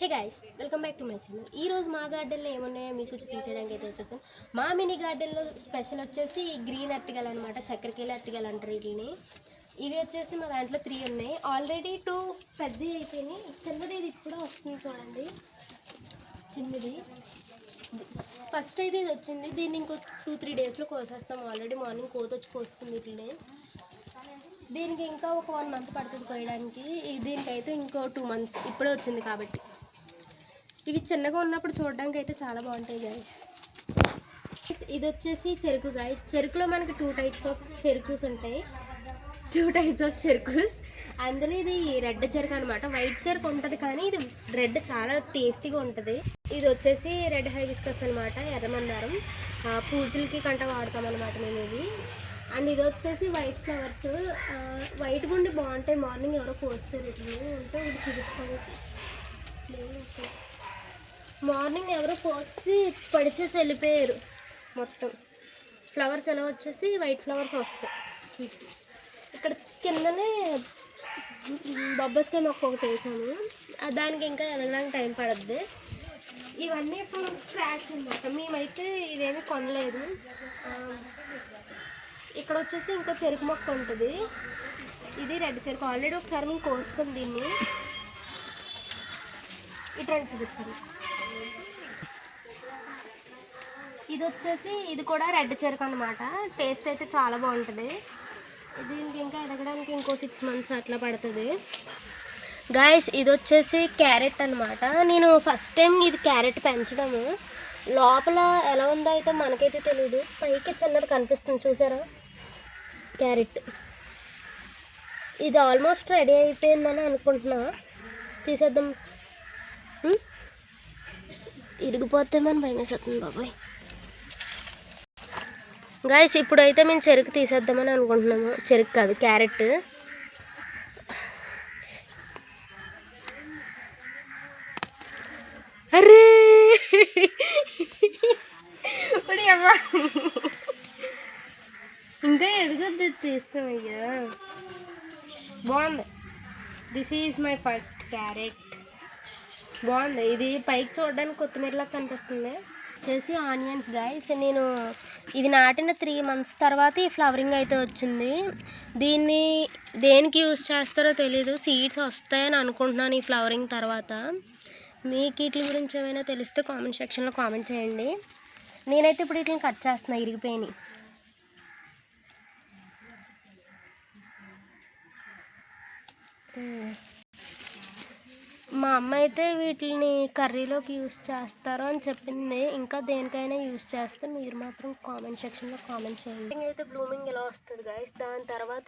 Hey guys, welcome back to my channel. ఈ రోజు మా గార్డెన్లో ఏమున్నాయో మీకు చూపించడానికి అయితే వచ్చేసాను. మా మినీ గార్డెన్లో స్పెషల్ వచ్చేసి గ్రీన్ అరటిగలు అనమాట. చక్కెరకేళి అరటిగలు అంటారు వీటిని. ఇవి వచ్చేసి మా దాంట్లో 3 ఉన్నాయి. ఆల్రెడీ 2 పెద్దవి అయిపోయినాయి. చిన్నది ఇది ఇప్పుడు వస్తుంది చూడండి. చిన్నది ఫస్ట్ అయితే ఇది వచ్చింది. దీన్ని ఇంకో 2-3 డేస్లో కోసేస్తాం. ఆల్రెడీ మార్నింగ్ కోత వచ్చి కోస్తుంది వీటిని. దీనికి ఇంకా ఒక 1 మంత్ పడుతుంది కోయడానికి. దీనికైతే ఇంకో 2 మంత్స్ ఇప్పుడే వచ్చింది కాబట్టి. ఇవి చిన్నగా ఉన్నప్పుడు చూడడానికి అయితే చాలా బాగుంటాయి గైస్. ఇది వచ్చేసి చెరుకు గైస్. చెరుకులో మనకి 2 టైప్స్ ఆఫ్ చెరుకుస్ ఉంటాయి. 2 టైప్స్ ఆఫ్ చెరుకుస్. అందులో ఇది రెడ్ చెరుకు అనమాట. వైట్ చెరుకు ఉంటుంది కానీ ఇది రెడ్ చాలా టేస్టీగా ఉంటుంది. ఇది వచ్చేసి రెడ్ హైబిస్కస్ అనమాట, ఎర్రమందారం. పూజలకి కంట వాడతాం అనమాట మేము ఇవి. అండ్ ఇది వచ్చేసి వైట్ ఫ్లవర్స్. వైట్ గుండి బాగుంటాయి. మార్నింగ్ ఎవరో కోస్తారు ఇట్లా ఉంటే ఇది చూపిస్తాను. మార్నింగ్ ఎవరో కోసి పడిచేసి వెళ్ళిపోయారు. మొత్తం ఫ్లవర్స్ ఎలా వచ్చేసి వైట్ ఫ్లవర్స్ వస్తాయి. ఇక్కడ కిందనే బొబ్బస్కాయ మొక్క ఒకటి వేసాము. దానికి ఇంకా ఎదగడానికి టైం పడుద్ది. ఇవన్నీ ఫ్రమ్ స్క్రాచ్ అనమాట. మేమైతే ఇవేమీ కొనలేదు. ఇక్కడ వచ్చేసి ఇంకా చెరుకు మొక్క ఉంటుంది. ఇది రెడ్ చెరుకు. ఆల్రెడీ ఒకసారి మేము కోస్తాం దీన్ని. ఇట్లా చూపిస్తాను. ఇది వచ్చేసి ఇది కూడా రెడ్ చెరుకు అనమాట. టేస్ట్ అయితే చాలా బాగుంటుంది. దీనికి ఇంకా ఎదగడానికి ఇంకో 6 మంత్స్ అట్లా పడుతుంది గాయస్. ఇది వచ్చేసి క్యారెట్ అనమాట. నేను ఫస్ట్ టైం ఇది క్యారెట్ పెంచడము. లోపల ఎలా ఉందో అయితే మనకైతే తెలియదు. పైకి చిన్నది కనిపిస్తుంది చూసారా క్యారెట్. ఇది ఆల్మోస్ట్ రెడీ అయిపోయిందని అనుకుంటున్నా. తీసేద్దాం. ఇరిగిపోతే మనం భయం వేసేస్తుంది బాబాయ్. గాయస్ ఇప్పుడైతే మేము చెరుకు తీసేద్దామని అనుకుంటున్నాము. చెరుకు కాదు, క్యారెట్. అరే ఇంకా ఎదుగుద్ది, తీస్తామయ్యా. బాగుంది. This is my first carrot. బాగుంది. ఇది పైకి చూడడానికి కొత్తిమీరలా కనిపిస్తుంది. వచ్చేసి ఆనియన్స్ గాయస్. నేను ఇవి నాటిన 3 మంత్స్ తర్వాత ఈ ఫ్లవరింగ్ అయితే వచ్చింది. దీన్ని దేనికి యూజ్ చేస్తారో తెలీదు. సీడ్స్ వస్తాయని అనుకుంటున్నాను ఈ ఫ్లవరింగ్ తర్వాత. మీకు వీటి గురించి ఏమైనా తెలిస్తే కామెంట్ సెక్షన్లో కామెంట్ చేయండి. నేనైతే ఇప్పుడు వీటిని కట్ చేస్తున్నా, ఇరిగిపోయినాయి. మా అమ్మ అయితే వీటిని కర్రీలోకి యూజ్ చేస్తారు అని చెప్పింది. ఇంకా దేనికైనా యూజ్ చేస్తే మీరు మాత్రం కామెంట్ సెక్షన్లో కామెంట్ చేయండి. అయితే బ్లూమింగ్ ఇలా వస్తుంది గైస్. దాని తర్వాత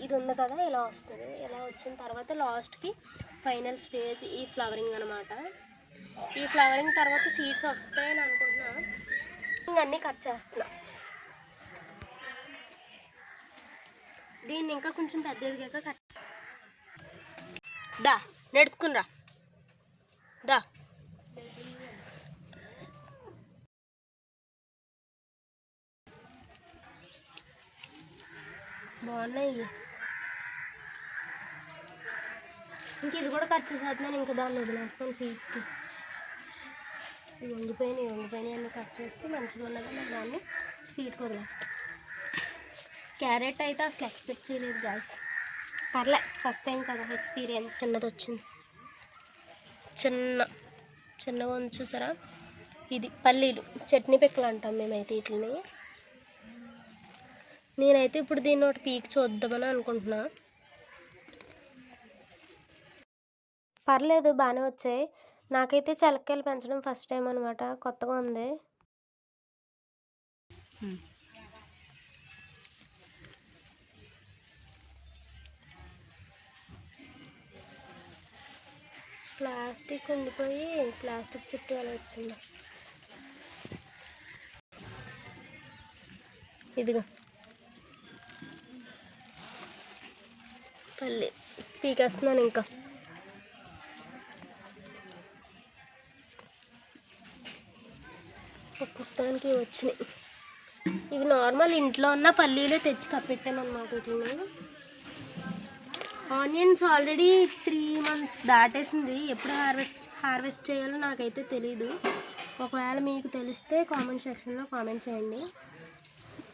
ఇది ఉంది కదా, ఇలా వస్తుంది. ఇలా వచ్చిన తర్వాత లాస్ట్కి ఫైనల్ స్టేజ్ ఈ ఫ్లవరింగ్ అనమాట. ఈ ఫ్లవరింగ్ తర్వాత సీడ్స్ వస్తాయని అనుకుంటున్నా. ఇంకన్నీ కట్ చేస్తున్నా. దీన్ని ఇంకా కొంచెం పెద్దదిగా కట్ దా నేర్చుకునిరా దా. బాగున్నాయి. ఇంక ఇది కూడా కట్ చేసేస్తున్నాను. ఇంకా దాన్ని వదిలేస్తాను సీడ్స్కి. ఇవి వండిపోయినాయి అన్నీ కట్ చేసి మంచిగా ఉన్నది దాన్ని సీడ్కి వదిలేస్తాను. క్యారెట్ అయితే అసలు ఎక్స్పెక్ట్ చేయలేదు గాయస్. పర్లే, ఫస్ట్ టైం కదా, ఎక్స్పీరియన్స్. చిన్నది వచ్చింది. చిన్నగా ఉంది చూసారా. ఇది పల్లీలు చట్నీ పిక్కలు అంటాం మేమైతే వీటిని. నేనైతే ఇప్పుడు దీన్ని ఒకటి పీక్ చూద్దామని అనుకుంటున్నా. పర్లేదు, బాగానే వచ్చాయి. నాకైతే చలక్కాయలు పెంచడం ఫస్ట్ టైం అనమాట. కొత్తగా ఉంది. ప్లాస్టిక్ ఉండిపోయి ప్లాస్టిక్ చుట్టూ అలా వచ్చింది. ఇదిగో పల్లి పీకేస్తున్నాను. ఇంకా మొత్తానికి వచ్చినాయి. ఇవి నార్మల్ ఇంట్లో ఉన్న పల్లీలే తెచ్చి కప్పెట్టాను అనమాట. వీటిని ఆనియన్స్ ఆల్రెడీ 3 months దాటేసింది. ఎప్పుడు హార్వెస్ట్ చేయాలో నాకైతే తెలీదు. ఒకవేళ మీకు తెలిస్తే కామెంట్ సెక్షన్లో కామెంట్ చేయండి.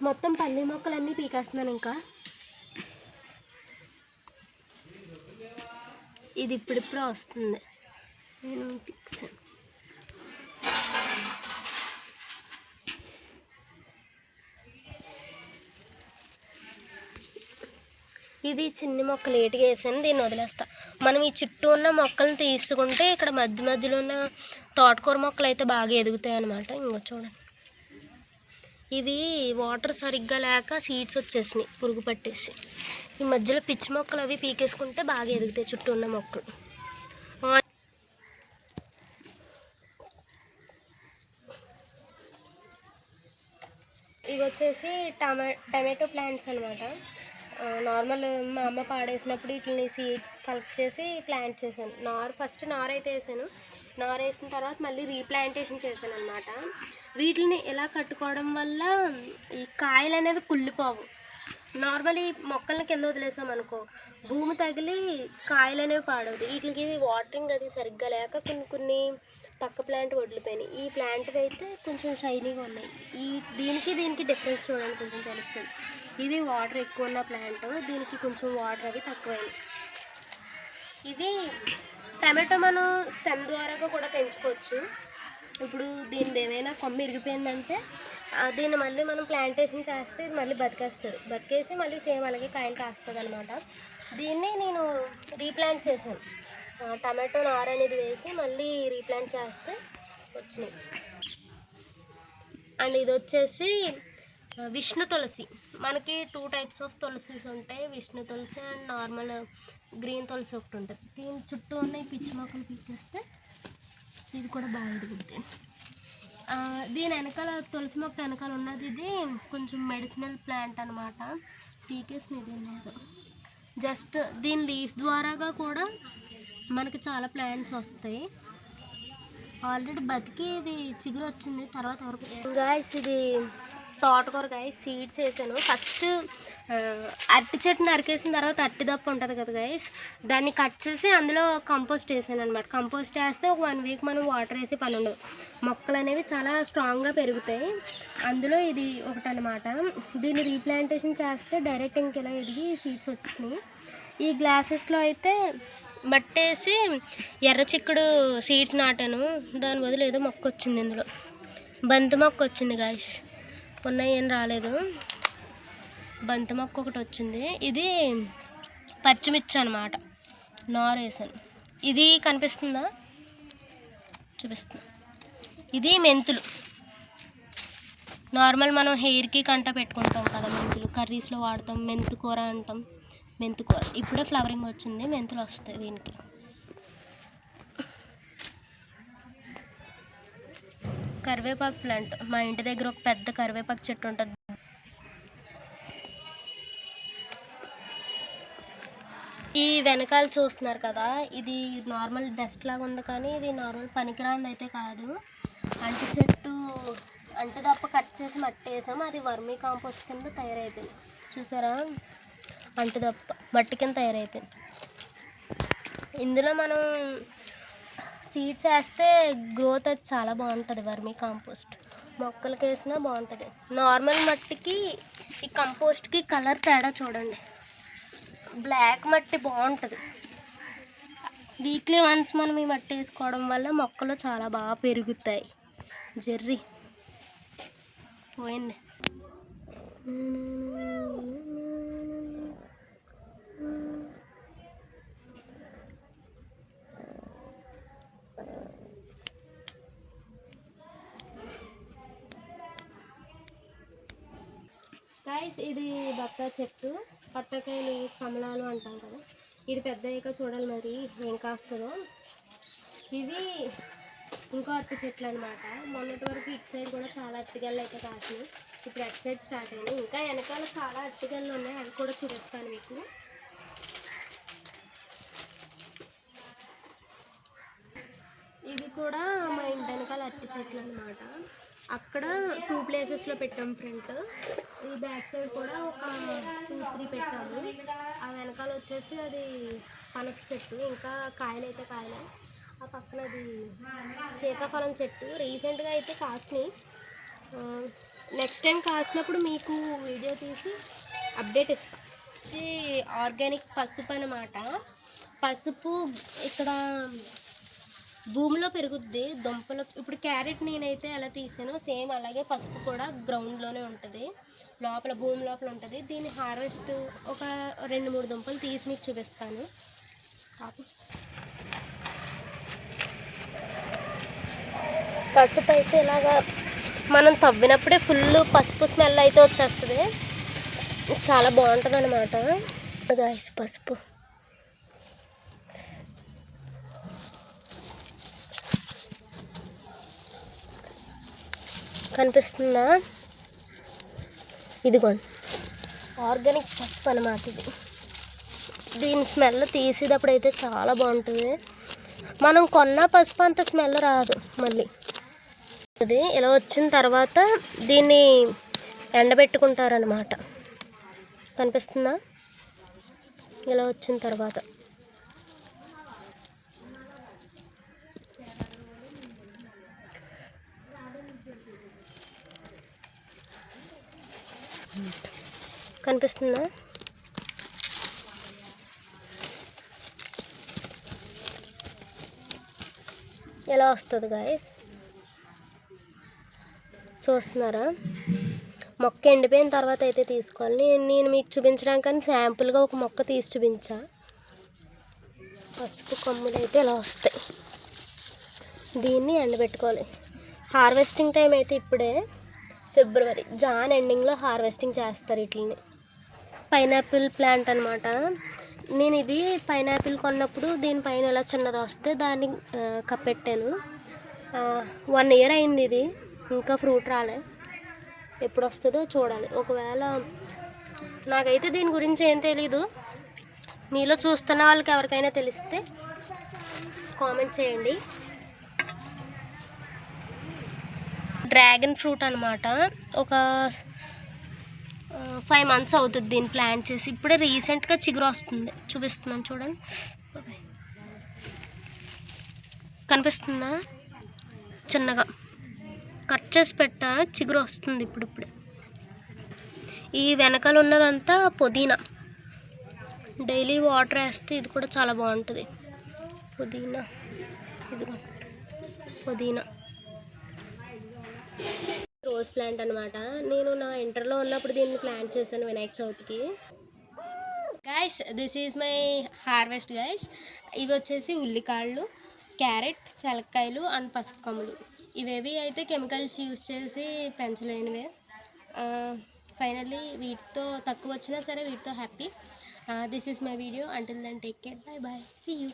మొత్తం పల్లి మొక్కలన్నీ పీకేస్తున్నాను. ఇంకా ఇది ఇప్పుడిప్పుడే వస్తుంది. నేను పీక్సాను. ఇది చిన్ని మొక్క లేట్గా వేసాను, దీన్ని వదిలేస్తా. మనం ఈ చుట్టూ ఉన్న మొక్కలను తీసుకుంటే ఇక్కడ మధ్య మధ్యలో ఉన్న తోటకూర మొక్కలు అయితే బాగా ఎదుగుతాయి అన్నమాట. ఇంకో చూడండి, ఇవి వాటర్ సరిగ్గా లేక సీడ్స్ వచ్చేసినాయి పురుగు పట్టేసి. ఈ మధ్యలో పిచ్చి మొక్కలు అవి పీకేసుకుంటే బాగా ఎదుగుతాయి చుట్టూ ఉన్న మొక్కలు. ఇవి వచ్చేసి టమాటో ప్లాంట్స్ అనమాట. నార్మల్ మా అమ్మ పాడేసినప్పుడు వీటిని సీడ్స్ కలెక్ట్ చేసి ప్లాంట్ చేశాను. ఫస్ట్ నార్ అయితే వేసాను. నార్ వేసిన తర్వాత మళ్ళీ రీప్లాంటేషన్ చేశాను అనమాట. వీటిని ఇలా కట్టుకోవడం వల్ల ఈ కాయలు అనేవి కుళ్ళిపోవు. నార్మల్ ఈ మొక్కల్ని కింద వదిలేసాం అనుకో, భూమి తగిలి కాయలు అనేవి పాడవుతాయి. వీటికి వాటరింగ్ అది సరిగ్గా లేక కొన్ని పక్క ప్లాంట్ వదిలిపోయినాయి. ఈ ప్లాంట్ అయితే కొంచెం షైనీగా ఉన్నాయి. దీనికి డిఫరెన్స్ చూడండి, కొంచెం తెలుస్తుంది. ఇది వాటర్ ఎక్కువ ఉన్న ప్లాంట్, దీనికి కొంచెం వాటర్ అవి తక్కువైనాయి. ఇది టమాటో మనం స్టెమ్ ద్వారా కూడా పెంచుకోవచ్చు. ఇప్పుడు దీనిది ఏమైనా కొమ్మ ఇరిగిపోయిందంటే దీన్ని మళ్ళీ మనం ప్లాంటేషన్ చేస్తే ఇది మళ్ళీ బతికేసి మళ్ళీ సేమ్ అలాగే కాయలు కాస్తుంది అనమాట. దీన్ని నేను రీప్లాంట్ చేశాను. టమాటో నార అనేది వేసి మళ్ళీ రీప్లాంట్ చేస్తే వచ్చినాయి. అండ్ ఇది వచ్చేసి విష్ణు తులసి. మనకి 2 types ఆఫ్ తులసిస్ ఉంటాయి, విష్ణు తులసి అండ్ నార్మల్ గ్రీన్ తులసి ఒకటి ఉంటుంది. దీని చుట్టూ ఉన్న ఈ పిచ్చి మొక్కలు పీకేస్తే ఇది కూడా బాగా ఎదుగుద్ది. దీని వెనకాల తులసి మొక్క వెనకాల ఉన్నది ఇది కొంచెం మెడిసినల్ ప్లాంట్ అనమాట. పీకేసినది లేదు, జస్ట్ దీని లీఫ్ ద్వారాగా కూడా మనకి చాలా ప్లాంట్స్ వస్తాయి. ఆల్రెడీ బతికి ఇది చిగురు వచ్చింది. తర్వాత వరకు గాయస్ ఇది తోటకూర గాయస్ సీడ్స్ వేసాను. ఫస్ట్ అరటి చెట్టు నరికేసిన తర్వాత అరటి దప్పు ఉంటుంది కదా గాయస్, దాన్ని కట్ చేసి అందులో కంపోస్ట్ వేసాను అనమాట. కంపోస్ట్ వేస్తే ఒక 1 week మనం వాటర్ వేసి పని ఉండదు. మొక్కలు అనేవి చాలా స్ట్రాంగ్గా పెరుగుతాయి. అందులో ఇది ఒకటి అనమాట. దీన్ని రీప్లాంటేషన్ చేస్తే డైరెక్ట్ ఇంక ఇలా ఎదిగి సీడ్స్ వచ్చినాయి. ఈ గ్లాసెస్లో అయితే మట్టేసి ఎర్ర చిక్కుడు సీడ్స్ నాటాను. దాని బదులు ఏదో మొక్క వచ్చింది, ఇందులో బంతి మొక్క వచ్చింది గాయస్. ఉన్నాయి ఏం రాలేదు, బంతి మొక్క ఒకటి వచ్చింది. ఇది పచ్చిమిర్చి అనమాట, నారు వేసాను. ఇది కనిపిస్తుందా, చూపిస్తున్నా. ఇది మెంతులు. నార్మల్ మనం హెయిర్కి కంట పెట్టుకుంటాం కదా మెంతులు, కర్రీస్లో వాడతాం. మెంతుకూర అంటాం. మెంతుకూర ఇప్పుడే ఫ్లవరింగ్ వచ్చింది, మెంతులు వస్తాయి దీనికి. కరివేపాకు ప్లాంట్. మా ఇంటి దగ్గర ఒక పెద్ద కరివేపాకు చెట్టు ఉంటుంది. ఈ వెనకాల చూస్తున్నారు కదా, ఇది నార్మల్ డస్ట్ లాగా ఉంది, కానీ ఇది నార్మల్ పనికిరాంది అయితే కాదు. అంటి చెట్టు అంటు దప్ప కట్ చేసి మట్టి వేసాము, అది వర్మీ కాంపోస్ట్ కింద తయారైపోయింది. చూసారా, అంటు దప్ప మట్టి కింద తయారైపోయింది. ఇందులో మనం సీడ్స్ వేస్తే గ్రోత్ అది చాలా బాగుంటుంది. వర్మీ కాంపోస్ట్ మొక్కలకి వేసినా బాగుంటుంది. నార్మల్ మట్టికి ఈ కంపోస్ట్కి కలర్ తేడా చూడండి, బ్లాక్ మట్టి బాగుంటుంది. వీక్లీ వన్స్ మనం ఈ మట్టి వేసుకోవడం వల్ల మొక్కలు చాలా బాగా పెరుగుతాయి. జెర్రీ పోయింది. గాయస్ ఇది బత్తాయి చెట్టు, బత్తాకాయలు కమలాలు అంటాం కదా. ఇది పెద్ద అయ్యాక చూడాలి మరి ఏం కాస్తుందో. ఇవి ఇంకో అరటి చెట్లు అనమాట. మొన్నటి వరకు ఇటు సైడ్ కూడా చాలా అరటిగళ్ళు అయితే కాసినాయి, ఇప్పుడు అటు సైడ్ స్టార్ట్ అయినాయి. ఇంకా వెనకాల చాలా అరటిగళ్ళు ఉన్నాయి, అవి కూడా చూపిస్తాను మీకు. ఇవి కూడా మా ఇంటి వెనకాల వెనకాల అరటి చెట్లు అనమాట. అక్కడ 2 ప్లేసెస్లో పెట్టాం ఫ్రంట్. ఈ బ్యాక్ సైడ్ కూడా ఒక 2-3 పెట్టాము. ఆ వెనకాల వచ్చేసి అది పనస చెట్టు, ఇంకా కాయలు అయితే కాయలే. ఆ పక్కన అది సీతాఫలం చెట్టు. రీసెంట్గా అయితే కాసినాయి. నెక్స్ట్ టైం కాసినప్పుడు మీకు వీడియో తీసి అప్డేట్ ఇస్తాం. ఇది ఆర్గానిక్ పసుపు అనమాట. పసుపు ఇక్కడ భూమిలో పెరుగుద్ది, దుంపలు. ఇప్పుడు క్యారెట్ నేనైతే ఎలా తీసానో సేమ్ అలాగే పసుపు కూడా గ్రౌండ్లోనే ఉంటుంది, లోపల భూమి లోపల ఉంటుంది. దీన్ని హార్వెస్ట్ ఒక 2-3 దుంపలు తీసి మీకు చూపిస్తాను. పసుపు అయితే ఇలాగా మనం తవ్వినప్పుడే ఫుల్ పసుపు స్మెల్ అయితే వచ్చేస్తుంది. చాలా బాగుంటుంది అనమాట గాయ్స్. పసుపు కనిపిస్తుందా? ఇదిగోండి ఆర్గానిక్ పసుపు అనమాట ఇది. దీని స్మెల్ తీసేటప్పుడు అయితే చాలా బాగుంటుంది. మనం కొన్న పసుపు అంత స్మెల్ రాదు. మళ్ళీ అది ఇలా వచ్చిన తర్వాత దీన్ని ఎండబెట్టుకుంటారనమాట. కనిపిస్తుందా? ఇలా వచ్చిన తర్వాత కనిపిస్తుందా? ఎలా వస్తుంది గాయస్, చూస్తున్నారా? మొక్క ఎండిపోయిన తర్వాత అయితే తీసుకోవాలి. నేను మీకు చూపించడానికి కానీ శాంపుల్గా ఒక మొక్క తీసి చూపించా. పసుపు కొమ్ములు అయితే ఇలా వస్తాయి. దీన్ని ఎండబెట్టుకోవాలి. హార్వెస్టింగ్ టైం అయితే ఇప్పుడే ఫిబ్రవరి, జాన్ ఎండింగ్లో హార్వెస్టింగ్ చేస్తారు వీటిని. పైనాపిల్ ప్లాంట్ అనమాట. నేను ఇది పైనాపిల్ కొన్నప్పుడు దీనిపైన ఎలా చిన్నది వస్తే దాన్ని కప్పెట్టాను. 1 year అయింది. ఇది ఇంకా ఫ్రూట్ రాలే. ఎప్పుడు వస్తుందో చూడాలి. ఒకవేళ నాకైతే దీని గురించి ఏం తెలీదు, మీలో చూస్తున్న వాళ్ళకి ఎవరికైనా తెలిస్తే కామెంట్ చేయండి. డ్రాగన్ ఫ్రూట్ అనమాట. ఒక 5 months అవుతుంది దీన్ని ప్లాంట్ చేసి. ఇప్పుడే రీసెంట్గా చిగురు వస్తుంది. చూపిస్తున్నాను చూడండి. కనిపిస్తుందా? చిన్నగా కట్ చేసి పెట్టా, చిగురు వస్తుంది ఇప్పుడిప్పుడే. ఈ వెనకాల ఉన్నదంతా పుదీనా. డైలీ వాటర్ వేస్తే ఇది కూడా చాలా బాగుంటుంది. పుదీనా, ఇదిగో పుదీనా. రోజ్ ప్లాంట్ అనమాట. నేను నా ఇంటర్లో ఉన్నప్పుడు దీన్ని ప్లాంట్ చేశాను వినాయక చవితికి. Guys, this is my harvest guys. ఇవి వచ్చేసి ఉల్లికాళ్ళు, క్యారెట్, చలక్కాయలు అండ్ పసుపు కొమ్ములు. ఇవేవి అయితే కెమికల్స్ యూస్ చేసి పెంచలేనివే. ఫైనల్లీ వీటితో తక్కువ వచ్చినా సరే వీటితో happy. This is my video. Until then take care. Bye bye. See you.